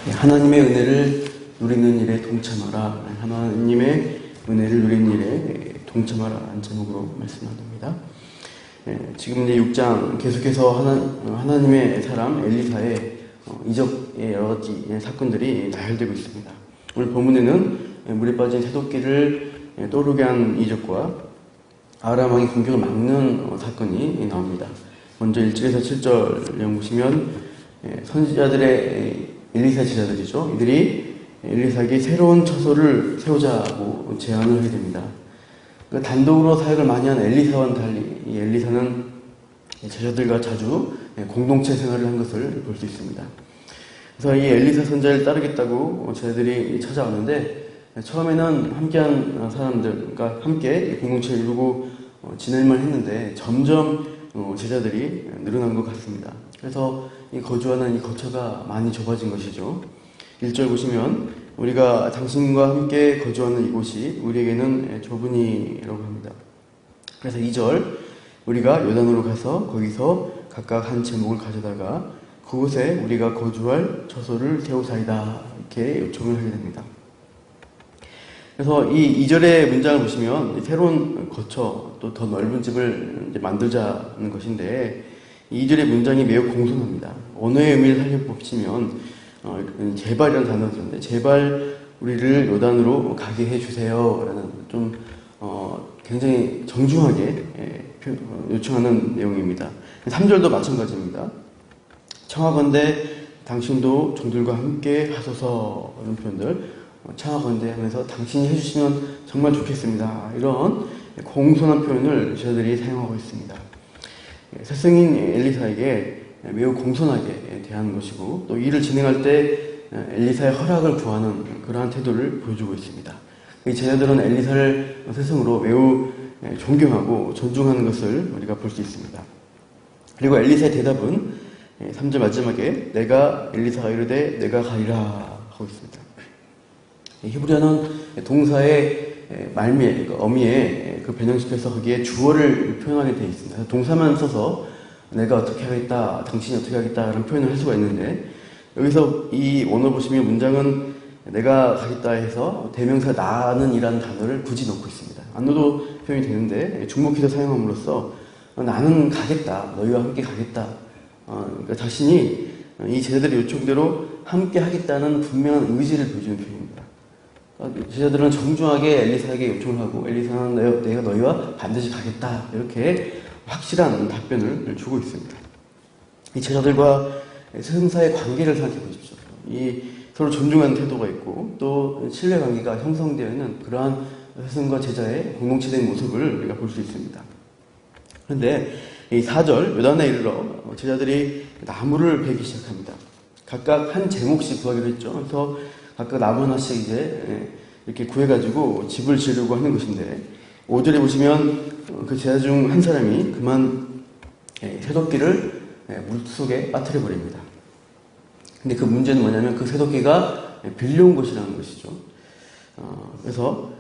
하나님의 은혜를 누리는 일에 동참하라. 하나님의 은혜를 누리는 일에 동참하라. 라는 제목으로 말씀 나눕니다. 지금 이제 6장 계속해서 하나님의 사람 엘리사의 이적의 여러 가지 사건들이 나열되고 있습니다. 오늘 본문에는 물에 빠진 새도끼를 떠오르게 한 이적과 아람 왕의 공격을 막는 사건이 나옵니다. 먼저 1절에서 7절 내용 보시면 선지자들의 엘리사 제자들이죠. 이들이 엘리사에게 새로운 처소를 세우자고 제안을 하게 됩니다. 그러니까 단독으로 사역을 많이 한 엘리사와는 달리 이 엘리사는 제자들과 자주 공동체 생활을 한 것을 볼 수 있습니다. 그래서 이 엘리사 선자를 따르겠다고 제자들이 찾아왔는데 처음에는 함께한 사람들, 그러니까 함께 공동체를 이루고 지낼만 했는데 점점 제자들이 늘어난 것 같습니다. 그래서 이 거주하는 이 거처가 많이 좁아진 것이죠. 1절 보시면 우리가 당신과 함께 거주하는 이곳이 우리에게는 좁으니라고 합니다. 그래서 2절 우리가 요단으로 가서 거기서 각각 한 제목을 가져다가 그곳에 우리가 거주할 처소를 세우사이다 이렇게 요청을 하게 됩니다. 그래서 이 2절의 문장을 보시면 새로운 거처 또 더 넓은 집을 이제 만들자는 것인데 이 2절의 문장이 매우 공손합니다. 언어의 의미를 살펴보시면 제발이라는 단어가 있는데 제발 우리를 요단으로 가게 해주세요 라는 좀 굉장히 정중하게 요청하는 내용입니다. 3절도 마찬가지입니다. 청하건대 당신도 종들과 함께 하소서 이런 표현들 청하건대 하면서 당신이 해주시면 정말 좋겠습니다. 이런 공손한 표현을 저들이 사용하고 있습니다. 스승인 엘리사에게 매우 공손하게 대하는 것이고 또 일을 진행할 때 엘리사의 허락을 구하는 그러한 태도를 보여주고 있습니다. 이 제자들은 엘리사를 스승으로 매우 존경하고 존중하는 것을 우리가 볼 수 있습니다. 그리고 엘리사의 대답은 3절 마지막에 내가 엘리사가 이르되 내가 가리라 하고 있습니다. 히브리어는 동사의 말미에, 어미에 변형시켜서 거기에 주어를 표현하게 되어 있습니다. 동사만 써서 내가 어떻게 하겠다, 당신이 어떻게 하겠다 이런 표현을 할 수가 있는데 여기서 이 원어 보시면 문장은 내가 가겠다 해서 대명사 나는 이라는 단어를 굳이 넣고 있습니다. 안 넣어도 표현이 되는데 중복해서 사용함으로써 나는 가겠다, 너희와 함께 가겠다. 그러니까 자신이 이 제자들의 요청대로 함께 하겠다는 분명한 의지를 보여주는 표현입니다. 제자들은 정중하게 엘리사에게 요청을 하고 엘리사는 내가 너희와 반드시 가겠다 이렇게 확실한 답변을 주고 있습니다. 이 제자들과 스승사의 관계를 생각해 보십시오. 이 서로 존중하는 태도가 있고 또 신뢰관계가 형성되어 있는 그러한 스승과 제자의 공동체된 모습을 우리가 볼 수 있습니다. 그런데 이 4절 요단에 이르러 제자들이 나무를 베기 시작합니다. 각각 한 제목씩 구하기로 했죠. 그래서 각각 나무 하나씩 이제 이렇게 구해가지고 집을 지으려고 하는 것인데 5절에 보시면 그 제자 중 한 사람이 그만 새도끼를 물속에 빠뜨려 버립니다. 근데 그 문제는 뭐냐면 그 새도끼가 빌려온 것이라는 것이죠. 그래서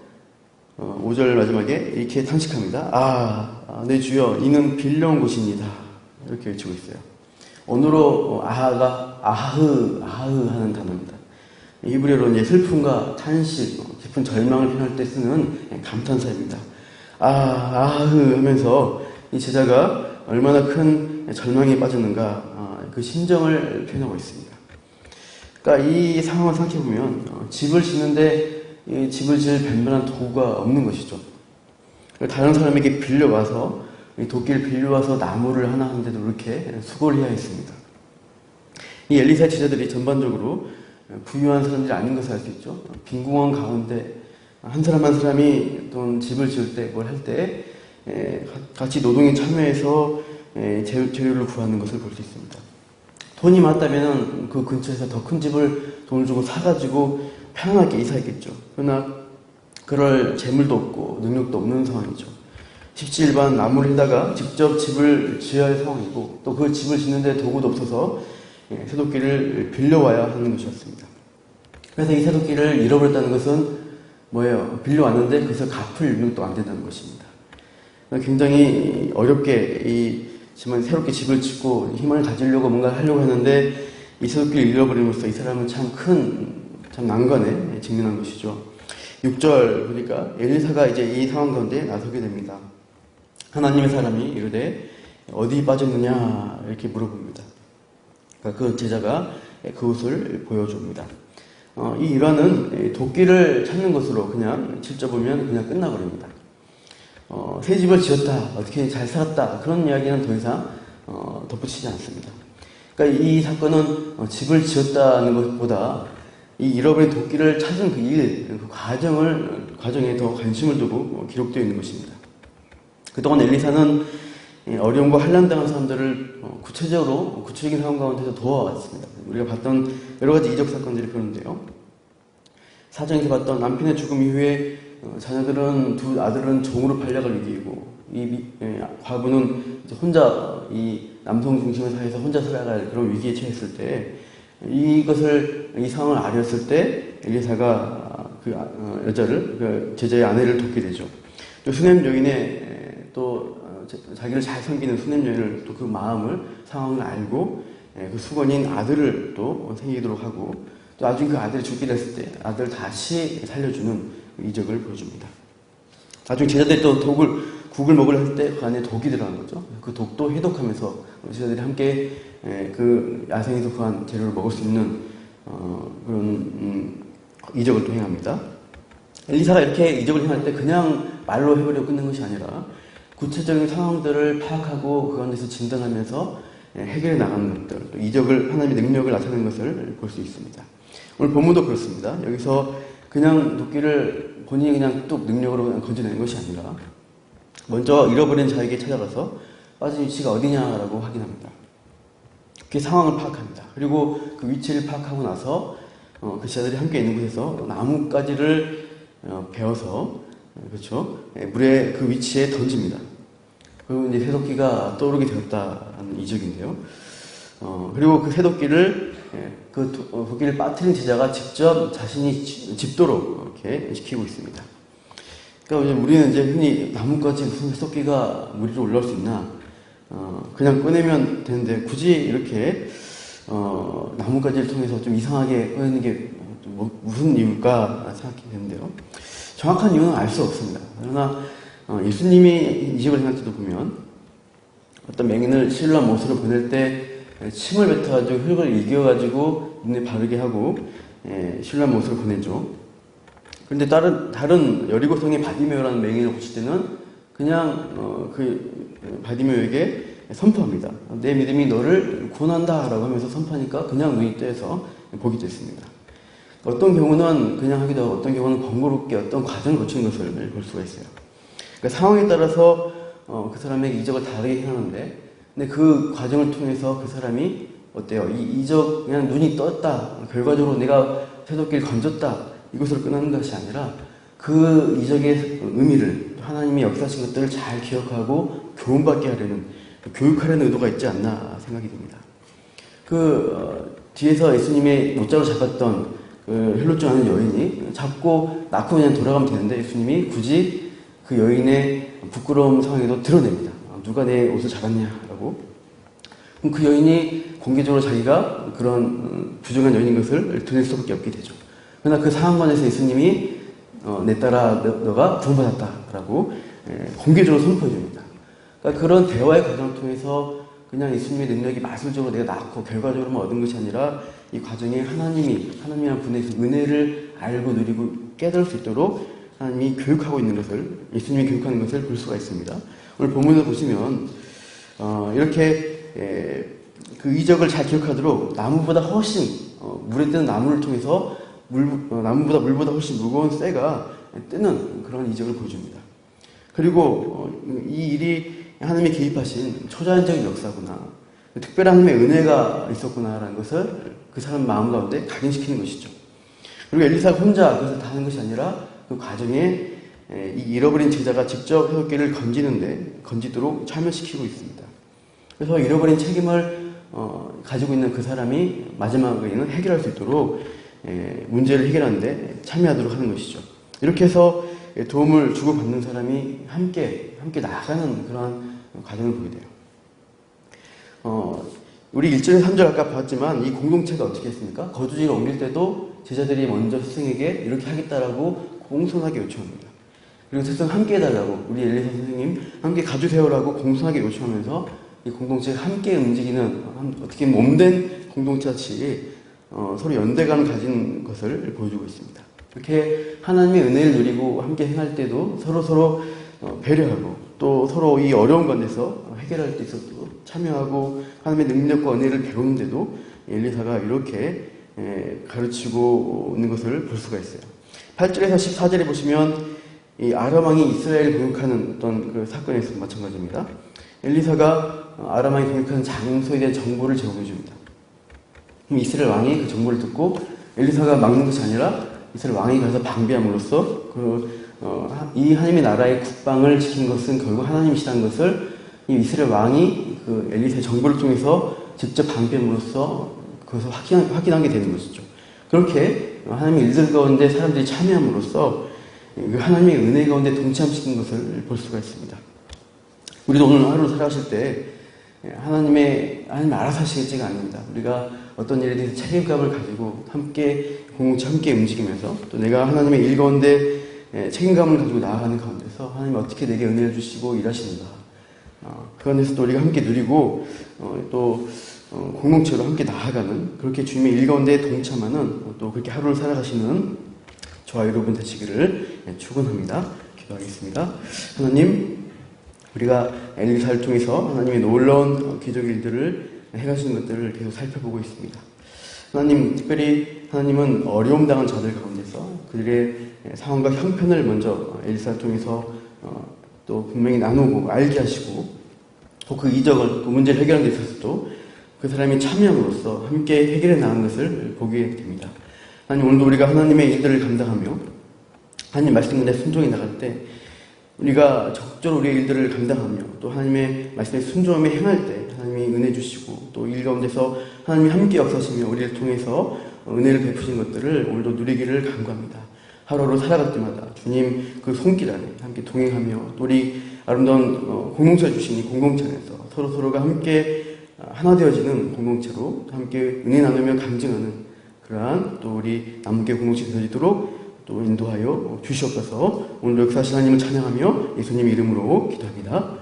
5절 마지막에 이렇게 탄식합니다. 내 주여 이는 빌려온 것입니다. 이렇게 외치고 있어요. 언어로 아하가 아흐 하는 단어입니다. 히브리어로 이제 슬픔과 탄식, 깊은 절망을 표현할 때 쓰는 감탄사입니다. 아흐 하면서 이 제자가 얼마나 큰 절망에 빠졌는가 그 심정을 표현하고 있습니다. 그러니까 이 상황을 생각해보면 집을 짓는데 이 집을 지을 변변한 도구가 없는 것이죠. 다른 사람에게 빌려와서 이 도끼를 빌려와서 나무를 하나 하는데도 그렇게 수고를 해야 했습니다. 이 엘리사 제자들이 전반적으로 부유한 사람들이 아닌 것을 알 수 있죠. 빈궁한 가운데 한 사람 한 사람이 또 집을 지을 때 뭘 할 때 같이 노동에 참여해서 재료를 구하는 것을 볼 수 있습니다. 돈이 많았다면 그 근처에서 더 큰 집을 돈을 주고 사가지고 편안하게 이사했겠죠. 그러나 그럴 재물도 없고 능력도 없는 상황이죠. 십지일반 나무를 해다가 직접 집을 지어야 할 상황이고 또 그 집을 짓는데 도구도 없어서 새도끼를 빌려와야 하는 것이었습니다. 그래서 이 새도끼를 잃어버렸다는 것은 뭐예요? 빌려왔는데 그래서 갚을 능력도 안 된다는 것입니다. 굉장히 어렵게 새롭게 집을 짓고 희망을 가지려고 뭔가 하려고 하는데 이 세도끼를 잃어버림으로써 이 사람은 참 난관에 직면한 것이죠. 6절 보니까 엘리사가 이제 이 상황 가운데 나서게 됩니다. 하나님의 사람이 이르되 어디 빠졌느냐 이렇게 물어봅니다. 그러니까 그 제자가 그곳을 보여줍니다. 이 일화는 도끼를 찾는 것으로 그냥 실제 보면 그냥 끝나버립니다. 새 집을 지었다, 어떻게 잘 살았다, 그런 이야기는 더 이상 덧붙이지 않습니다. 그러니까 이 사건은 집을 지었다는 것보다 이 잃어버린 도끼를 찾은 그 일, 그 과정에 더 관심을 두고 기록되어 있는 것입니다. 그동안 엘리사는 어려움과 환난당한 사람들을 구체적인 상황 가운데서 도와왔습니다. 우리가 봤던 여러 가지 이적 사건들이 그런데요. 사정에서 봤던 남편의 죽음 이후에 자녀들은 두 아들은 종으로 팔려갈 위기이고 이 과부는 이제 혼자 이 남성 중심의 사회에서 혼자 살아갈 그런 위기에 처했을 때 이 상황을 아뢰었을 때 엘리사가 그 여자를 그 제자의 아내를 돕게 되죠. 또 수넴 여인의 또 자기를 잘 섬기는 수넴 여인을 또 그 상황을 알고 그 수건인 아들을 또 생기도록 하고 또 나중에 그 아들이 죽게 됐을 때 아들을 다시 살려주는 이적을 보여줍니다. 나중에 제자들이 또 국을 먹으려 할 때 그 안에 독이 들어간 거죠. 그 독도 해독하면서 제자들이 함께 그 야생에서 구한 재료를 먹을 수 있는 그런 이적을 또 행합니다. 엘리사가 이렇게 이적을 행할 때 그냥 말로 해버리고 끝낸 것이 아니라 구체적인 상황들을 파악하고 그 가운데서 진단하면서 해결해 나가는 것들, 또 이적을 하나님의 능력을 나타내는 것을 볼 수 있습니다. 오늘 본문도 그렇습니다. 여기서 그냥 도끼를 본인이 그냥 뚝 능력으로 그냥 건져내는 것이 아니라 먼저 잃어버린 자에게 찾아가서 빠진 위치가 어디냐라고 확인합니다. 그 상황을 파악합니다. 그리고 그 위치를 파악하고 나서 그 제자들이 함께 있는 곳에서 나뭇가지를 베어서 그렇죠, 물에 그 위치에 던집니다. 그리고 이제 새도끼가 떠오르게 되었다는 이적인데요. 그리고 그 새도끼를 도끼를 빠뜨린 제자가 직접 자신이 집도록 이렇게 시키고 있습니다. 그러니까 우리는 이제 흔히 나뭇가지 무슨 새도끼가 물 위로 올라올 수 있나? 그냥 꺼내면 되는데 굳이 이렇게 나뭇가지를 통해서 좀 이상하게 꺼내는 게 무슨 이유일까 생각이 되는데요. 정확한 이유는 알 수 없습니다. 그러나 예수님이 이적을 행할 때도 보면 어떤 맹인을 신라 못으로 보낼 때 침을 뱉어가지고 흙을 이겨가지고 눈에 바르게 하고 신라 못으로 보내죠. 그런데 다른 여리고성의 바디메오라는 맹인을 고칠 때는 그냥 그 바디메오에게 선포합니다. 내 믿음이 너를 구원한다라고 하면서 선포하니까 그냥 눈이 떼서 보게 됐습니다. 어떤 경우는 그냥 하기도 하고 어떤 경우는 번거롭게 어떤 과정을 거치는 것을 볼 수가 있어요. 그러니까 상황에 따라서 그 사람에게 이적을 다르게 행하는데, 근데 그 과정을 통해서 그 사람이 어때요? 이 이적 그냥 눈이 떴다, 결과적으로 내가 새도끼를 건졌다, 이것으로 끝나는 것이 아니라 그 이적의 의미를, 하나님이 역사하신 것들을 잘 기억하고 교훈받게 하려는, 교육하려는 의도가 있지 않나 생각이 듭니다. 뒤에서 예수님의 못자로 잡았던 헬롯 하는 여인이 잡고 낳고 그냥 돌아가면 되는데 예수님이 굳이 그 여인의 부끄러운 상황에도 드러냅니다. 누가 내 옷을 잡았냐라고. 그럼 그 여인이 공개적으로 자기가 그런 부정한 여인인 것을 드러낼 수밖에 없게 되죠. 그러나 그 상황관에서 예수님이 내 딸아 너가 구원받았다라고 공개적으로 선포해 줍니다. 그러니까 그런 대화의 과정을 통해서 그냥 예수님의 능력이 마술적으로 내가 낳고 결과적으로만 얻은 것이 아니라 이 과정에 하나님이란 분의 은혜를 알고 누리고 깨달을 수 있도록 하나님이 교육하고 있는 것을, 예수님이 교육하는 것을 볼 수가 있습니다. 오늘 본문을 보시면 이렇게 그 이적을 잘 기억하도록 나무보다 훨씬 물에 뜨는 나무를 통해서 나무보다 훨씬 무거운 쇠가 뜨는 그런 이적을 보여줍니다. 그리고 이 일이 하나님이 개입하신 초자연적인 역사구나, 특별한 하나님의 은혜가 있었구나라는 것을 그 사람 마음 가운데 각인시키는 것이죠. 그리고 엘리사가 혼자 그것을 다 하는 것이 아니라 그 과정에 이 잃어버린 제자가 직접 새도끼를 건지도록 참여시키고 있습니다. 그래서 잃어버린 책임을 가지고 있는 그 사람이 마지막에는 해결할 수 있도록 문제를 해결하는데 참여하도록 하는 것이죠. 이렇게 해서 도움을 주고받는 사람이 함께 나아가는 그런 과정을 보게 돼요. 우리 1절에서 3절 아까 봤지만 이 공동체가 어떻게 했습니까? 거주지를 옮길 때도 제자들이 먼저 스승에게 이렇게 하겠다라고 공손하게 요청합니다. 그리고 스승 함께 해달라고, 우리 엘리사 선생님 함께 가주세요라고 공손하게 요청하면서 이 공동체가 함께 움직이는 어떻게 몸된 공동체같이 서로 연대감을 가진 것을 보여주고 있습니다. 이렇게 하나님의 은혜를 누리고 함께 행할 때도 서로 배려하고 또 서로 이 어려운 관계에서 해결할 때 있어도 참여하고 하나님의 능력과 은혜를 배우는데도 엘리사가 이렇게 가르치고 있는 것을 볼 수가 있어요. 8절에서 14절에 보시면 이 아람 왕이 이스라엘을 공격하는 어떤 그 사건에서 마찬가지입니다. 엘리사가 아람 왕이 공격하는 장소에 대한 정보를 제공해 줍니다. 그럼 이스라엘 왕이 그 정보를 듣고 엘리사가 막는 것이 아니라 이스라엘 왕이 가서 방비함으로써 이 하나님의 나라의 국방을 지킨 것은 결국 하나님이시라는 것을 이 이스라엘 왕이 그 엘리사의 정보를 통해서 직접 방비함으로써 그것을 확인하게 되는 것이죠. 그렇게 하나님의 일들 가운데 사람들이 참여함으로써 하나님의 은혜 가운데 동참시킨 것을 볼 수가 있습니다. 우리도 오늘 하루 살아가실 때 하나님 알아서 하시겠지가 아닙니다. 우리가 어떤 일에 대해서 책임감을 가지고 공동체 함께 움직이면서 또 내가 하나님의 일 가운데 책임감을 가지고 나아가는 가운데서 하나님이 어떻게 내게 은혜를 주시고 일하시는가, 그 안에서 또 우리가 함께 누리고 또 공동체로 함께 나아가는, 그렇게 주님의 일 가운데 동참하는, 또 그렇게 하루를 살아가시는 저와 여러분 되시기를 축원합니다. 기도하겠습니다. 하나님, 우리가 엘리사를 통해서 하나님의 놀라운 기적 일들을 해가시는 것들을 계속 살펴보고 있습니다. 하나님, 특별히 하나님은 어려움 당한 자들 가운데서 그들의 상황과 형편을 먼저 엘리사를 통해서 또 분명히 나누고 알게 하시고, 또 그 이적을, 그 문제를 해결하는 데 있어서도 그 사람이 참여함으로써 함께 해결해 나가는 것을 보게 됩니다. 하나님, 오늘도 우리가 하나님의 일들을 감당하며 하나님 말씀에 순종해 나갈 때 우리가 적절히 우리의 일들을 감당하며 또 하나님의 말씀에 순종하며 행할 때 하나님이 은혜 주시고 또 일 가운데서 하나님이 함께 역사하시며 우리를 통해서 은혜를 베푸신 것들을 오늘도 누리기를 간구합니다. 하루하루 살아갈 때마다 주님 그 손길 안에 함께 동행하며 또 우리 아름다운 공동체를 주신 이 공동체 안에서 서로가 함께 하나 되어지는 공동체로 함께 은혜 나누며 감증하는 그러한 또 우리 남게 공동체 되어지도록 또 인도하여 주시옵소서. 오늘 역사하신 하나님을 찬양하며 예수님 이름으로 기도합니다.